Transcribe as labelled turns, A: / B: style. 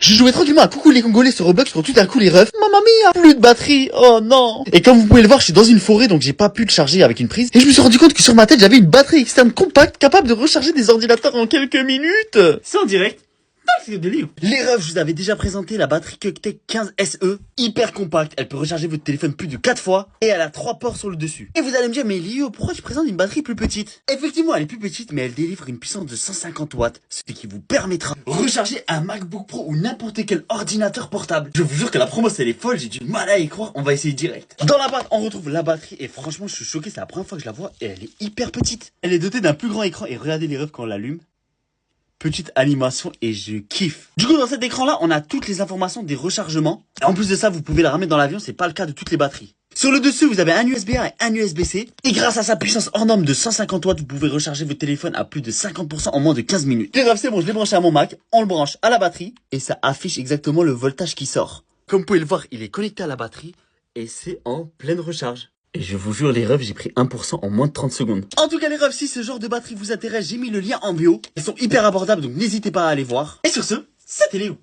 A: Je jouais tranquillement à Coucou les Congolais sur Roblox quand tout à coup les refs, mamma mia, plus de batterie, oh non. Et comme vous pouvez le voir, je suis dans une forêt donc j'ai pas pu le charger avec une prise. Et je me suis rendu compte que sur ma tête j'avais une batterie externe compacte capable de recharger des ordinateurs en quelques minutes.
B: C'est en direct. C'est de livre.
A: Les refs, je vous avais déjà présenté la batterie Cuctech 15 SE, hyper compacte, elle peut recharger votre téléphone plus de 4 fois, et elle a 3 ports sur le dessus. Et vous allez me dire, mais Lio, pourquoi tu présentes une batterie plus petite? Effectivement, elle est plus petite, mais elle délivre une puissance de 150 watts, ce qui vous permettra de recharger un MacBook Pro ou n'importe quel ordinateur portable. Je vous jure que la promo, elle est folle, j'ai du mal à y croire, on va essayer direct. Dans la boîte, on retrouve la batterie, et franchement, je suis choqué, c'est la première fois que je la vois, et elle est hyper petite. Elle est dotée d'un plus grand écran, et regardez les refs quand on l'allume. Petite animation et je kiffe. Du coup, dans cet écran-là, on a toutes les informations des rechargements. Et en plus de ça, vous pouvez la ramener dans l'avion, c'est pas le cas de toutes les batteries. Sur le dessus, vous avez un USB-A et un USB-C. Et grâce à sa puissance hors norme de 150 watts, vous pouvez recharger votre téléphone à plus de 50% en moins de 15 minutes. Les refs, c'est bon, je l'ai branché à mon Mac, on le branche à la batterie, et ça affiche exactement le voltage qui sort. Comme vous pouvez le voir, il est connecté à la batterie, et c'est en pleine recharge. Et je vous jure les refs, j'ai pris 1% en moins de 30 secondes. En tout cas les refs, si ce genre de batterie vous intéresse, j'ai mis le lien en bio. Elles sont hyper abordables, donc n'hésitez pas à aller voir. Et sur ce, c'était Léo.